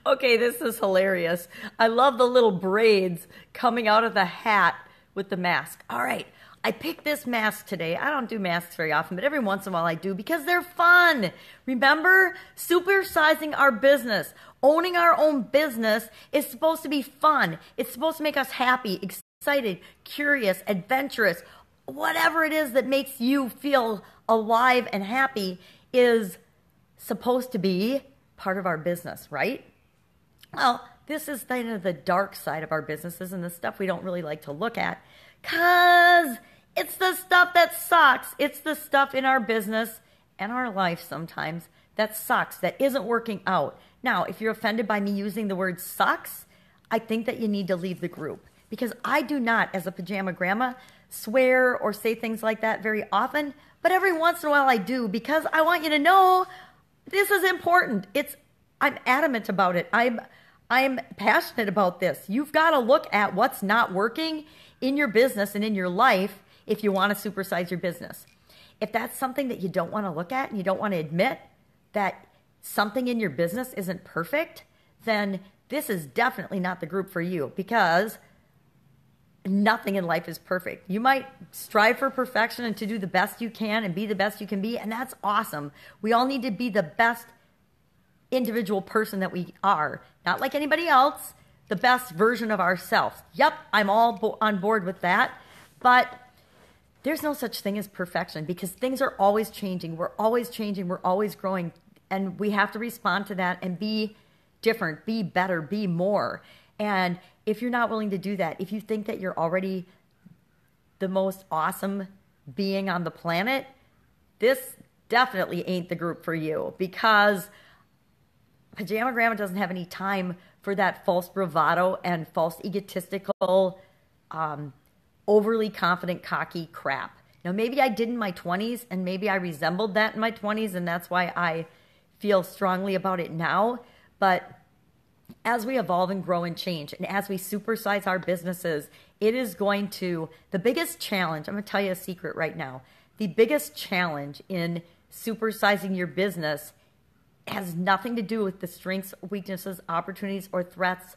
Okay, this is hilarious. I love the little braids coming out of the hat with the mask. All right, I picked this mask today. I don't do masks very often, but every once in a while I do because they're fun. Remember, supersizing our business, owning our own business is supposed to be fun. It's supposed to make us happy, excited, curious, adventurous. Whatever it is that makes you feel alive and happy is supposed to be part of our business, right? Well, this is kind of the dark side of our businesses and the stuff we don't really like to look at because it's the stuff that sucks. It's the stuff in our business and our life sometimes that sucks, that isn't working out. Now, if you're offended by me using the word sucks, I think that you need to leave the group because I do not, as a pajama grandma, swear or say things like that very often, but every once in a while I do because I want you to know this is important. I'm adamant about it. I'm passionate about this. You've got to look at what's not working in your business and in your life if you want to supersize your business. If that's something that you don't want to look at and you don't want to admit that something in your business isn't perfect, then this is definitely not the group for you because nothing in life is perfect. You might strive for perfection and to do the best you can and be the best you can be, and that's awesome. We all need to be the best individual person that we are, not like anybody else, the best version of ourselves. Yep, I'm all on board with that, but there's no such thing as perfection because things are always changing. We're always changing. We're always growing, and we have to respond to that and be different, be better, be more. And if you're not willing to do that, if you think that you're already the most awesome being on the planet, this definitely ain't the group for you because Pajama Grandma doesn't have any time for that false bravado and false egotistical, overly confident, cocky crap. Now, maybe I did in my 20s and maybe I resembled that in my 20s and that's why I feel strongly about it now. But as we evolve and grow and change, and as we supersize our businesses, it is going to, the biggest challenge, I'm going to tell you a secret right now. The biggest challenge in supersizing your business has nothing to do with the strengths, weaknesses, opportunities, or threats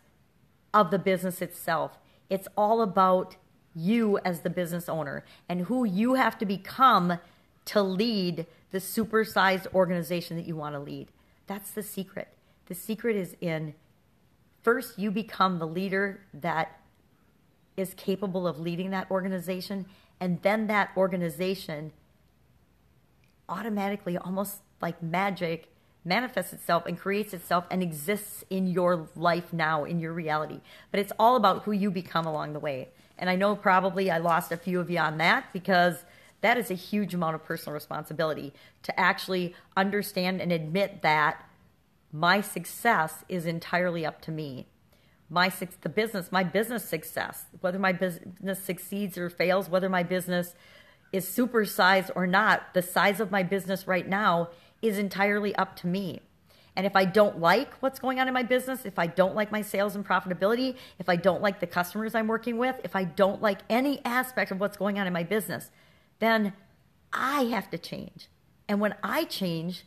of the business itself. It's all about you as the business owner and who you have to become to lead the supersized organization that you want to lead. That's the secret. The secret is in first, you become the leader that is capable of leading that organization, and then that organization automatically, almost like magic, manifests itself and creates itself and exists in your life now, in your reality. But it's all about who you become along the way. And I know probably I lost a few of you on that because that is a huge amount of personal responsibility to actually understand and admit that my success is entirely up to me. My business success, whether my business succeeds or fails, whether my business is supersized or not, the size of my business right now is entirely up to me. And if I don't like what's going on in my business, if I don't like my sales and profitability, if I don't like the customers I'm working with, if I don't like any aspect of what's going on in my business, then I have to change. And when I change,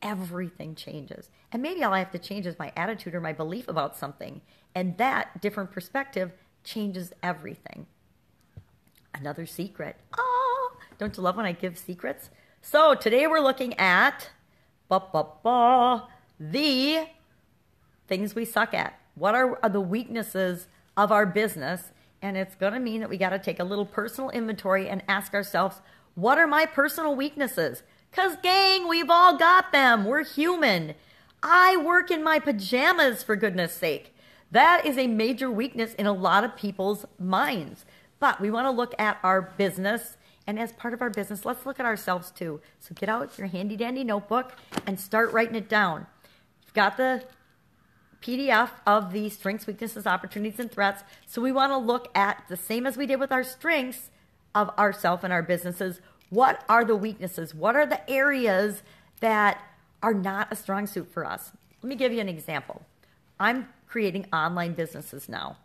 everything changes. And maybe all I have to change is my attitude or my belief about something. And that different perspective changes everything. Another secret. Oh, don't you love when I give secrets? So today we're looking at the things we suck at. What are the weaknesses of our business? And it's going to mean that we got to take a little personal inventory and ask ourselves, what are my personal weaknesses? Because, gang, we've all got them. We're human. I work in my pajamas, for goodness sake. That is a major weakness in a lot of people's minds. But we want to look at our business. And as part of our business, let's look at ourselves too. So get out your handy-dandy notebook and start writing it down. You've got the PDF of the strengths, weaknesses, opportunities, and threats. So we want to look at the same as we did with our strengths of ourselves and our businesses. What are the weaknesses? What are the areas that are not a strong suit for us? Let me give you an example. I'm creating online businesses now,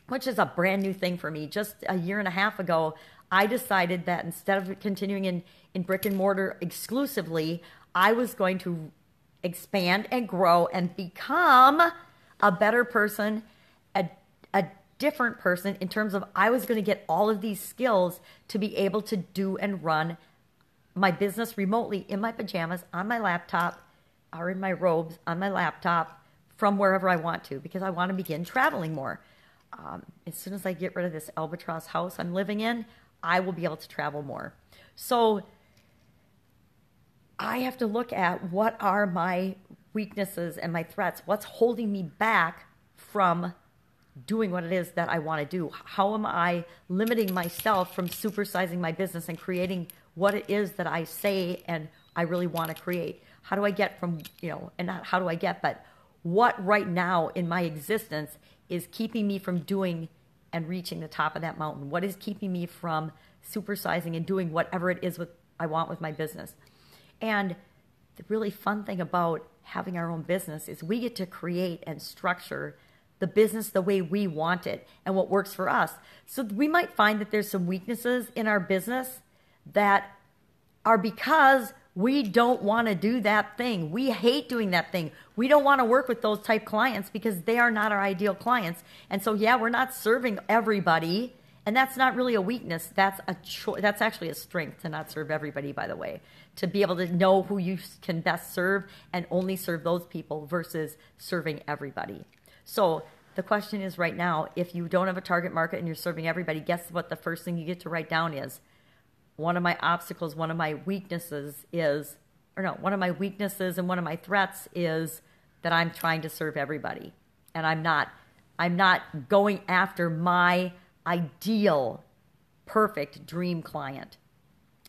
which is a brand new thing for me. Just a year and a half ago, I decided that instead of continuing in brick and mortar exclusively, I was going to expand and grow and become a better person, a different person in terms of I was going to get all of these skills to be able to do and run my business remotely in my pajamas, on my laptop, or in my robes, on my laptop, from wherever I want to, because I want to begin traveling more. As soon as I get rid of this albatross house I'm living in, I will be able to travel more. So I have to look at what are my weaknesses and my threats. What's holding me back from doing what it is that I want to do? How am I limiting myself from supersizing my business and creating what it is that I say and I really want to create? How do I get from, and not how do I get, but what right now in my existence is keeping me from doing and reaching the top of that mountain? What is keeping me from supersizing and doing whatever it is I want with my business? And the really fun thing about having our own business is we get to create and structure the business the way we want it and what works for us. So we might find that there's some weaknesses in our business that are because we don't want to do that thing. We hate doing that thing. We don't want to work with those type clients because they are not our ideal clients. And so, yeah, we're not serving everybody. And that's not really a weakness. That's that's actually a strength to not serve everybody, by the way. To be able to know who you can best serve and only serve those people versus serving everybody. So the question is right now, if you don't have a target market and you're serving everybody, guess what the first thing you get to write down is? One of my obstacles, one of my weaknesses one of my weaknesses and one of my threats is that I'm trying to serve everybody. And I'm not going after my ideal, perfect dream client.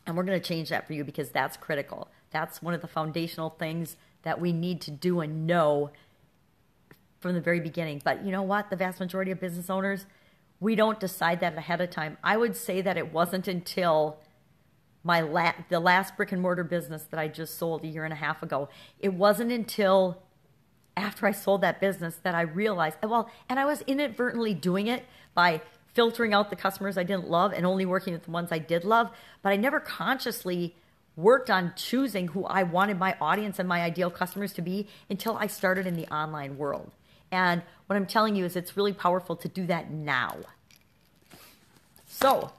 And we're going to change that for you because that's critical. That's one of the foundational things that we need to do and know from the very beginning. But you know what? The vast majority of business owners, we don't decide that ahead of time. I would say that it wasn't until the last brick and mortar business that I just sold a year and a half ago. It wasn't until after I sold that business that I realized, and I was inadvertently doing it by filtering out the customers I didn't love and only working with the ones I did love, but I never consciously worked on choosing who I wanted my audience and my ideal customers to be until I started in the online world. And what I'm telling you is it's really powerful to do that now. So,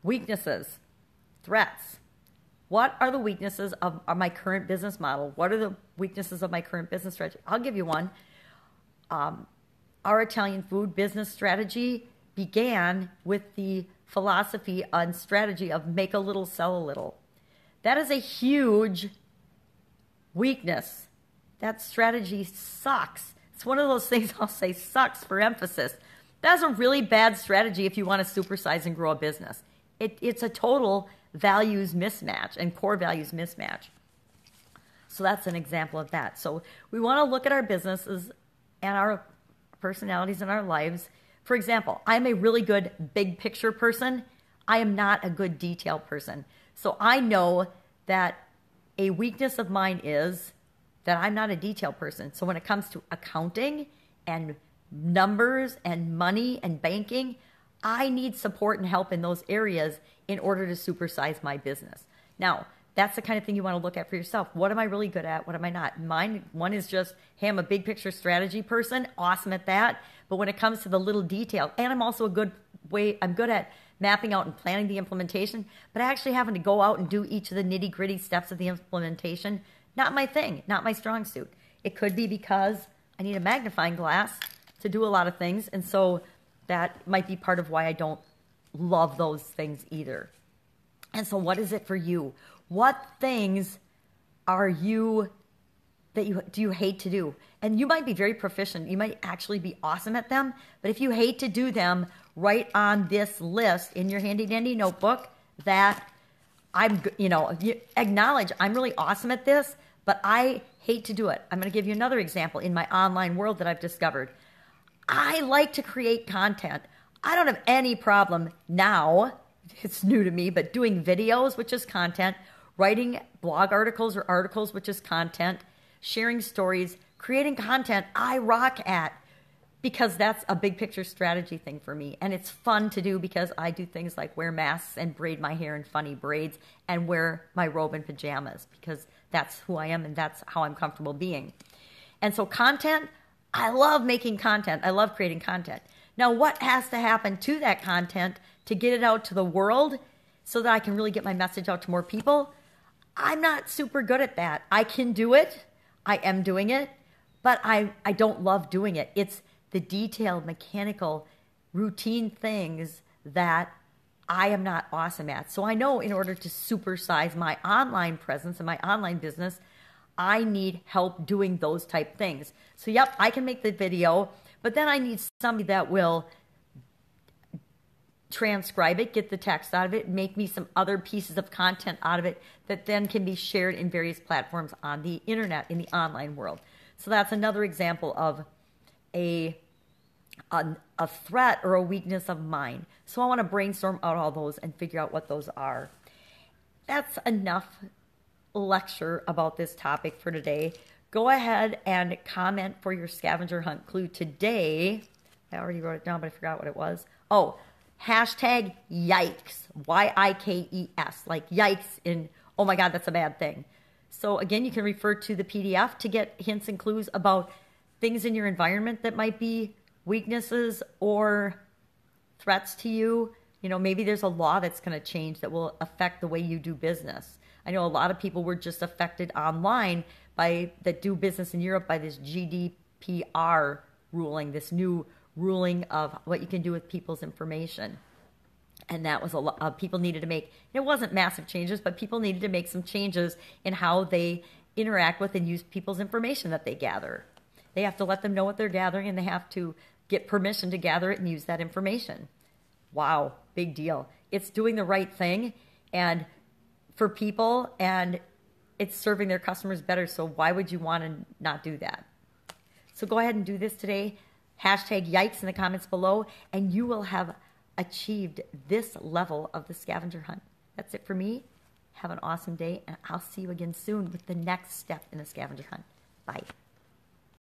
weaknesses, threats. What are the weaknesses of my current business model? What are the weaknesses of my current business strategy? I'll give you one. Our Italian food business strategy began with the philosophy and strategy of make a little, sell a little. That is a huge weakness. That strategy sucks. It's one of those things I'll say sucks for emphasis. That's a really bad strategy if you want to supersize and grow a business. It's a total values mismatch and core values mismatch. So that's an example of that. So we want to look at our businesses and our personalities and our lives. For example, I'm a really good big picture person. I am not a good detail person. So I know that a weakness of mine is that I'm not a detail person. So when it comes to accounting and numbers and money and banking, I need support and help in those areas in order to supersize my business. Now, that's the kind of thing you want to look at for yourself. What am I really good at? What am I not? One is just, hey, I'm a big picture strategy person. Awesome at that. But when it comes to the little detail, and I'm also I'm good at mapping out and planning the implementation, but actually having to go out and do each of the nitty gritty steps of the implementation, not my thing, not my strong suit. It could be because I need a magnifying glass to do a lot of things. And so that might be part of why I don't love those things either. And so what is it for you? What things are you do you hate to do? And you might be very proficient. You might actually be awesome at them. But if you hate to do them, write on this list in your handy dandy notebook that acknowledge I'm really awesome at this, but I hate to do it. I'm going to give you another example in my online world that I've discovered. I like to create content. I don't have any problem now, it's new to me, but doing videos, which is content, writing blog articles or articles, which is content, sharing stories, creating content I rock at. because that's a big picture strategy thing for me. And it's fun to do because I do things like wear masks and braid my hair in funny braids and wear my robe and pajamas because that's who I am and that's how I'm comfortable being. And so content, I love making content. I love creating content. Now, what has to happen to that content to get it out to the world so that I can really get my message out to more people? I'm not super good at that. I can do it. I am doing it, but I don't love doing it. It's the detailed, mechanical, routine things that I am not awesome at. So I know in order to supersize my online presence and my online business, I need help doing those type things. So yep, I can make the video, but then I need somebody that will transcribe it, get the text out of it, make me some other pieces of content out of it that then can be shared in various platforms on the internet, in the online world. So that's another example of a threat or a weakness of mine. So I want to brainstorm out all those and figure out what those are. That's enough lecture about this topic for today. Go ahead and comment for your scavenger hunt clue today. I already wrote it down, but I forgot what it was. Oh, hashtag yikes, Y-I-K-E-S, like yikes in, oh my God, that's a bad thing. So again, you can refer to the PDF to get hints and clues about things in your environment that might be weaknesses or threats to you. You know, maybe there's a law that's going to change that will affect the way you do business. I know a lot of people were just affected online that do business in Europe by this GDPR ruling, this new ruling of what you can do with people's information. And that was a lot. People needed to make, it wasn't massive changes, but people needed to make some changes in how they interact with and use people's information that they gather. They have to let them know what they're gathering, and they have to get permission to gather it and use that information. Wow, big deal. It's doing the right thing and for people, and it's serving their customers better. So why would you want to not do that? So go ahead and do this today. Hashtag yikes in the comments below, and you will have achieved this level of the scavenger hunt. That's it for me. Have an awesome day, and I'll see you again soon with the next step in the scavenger hunt. Bye.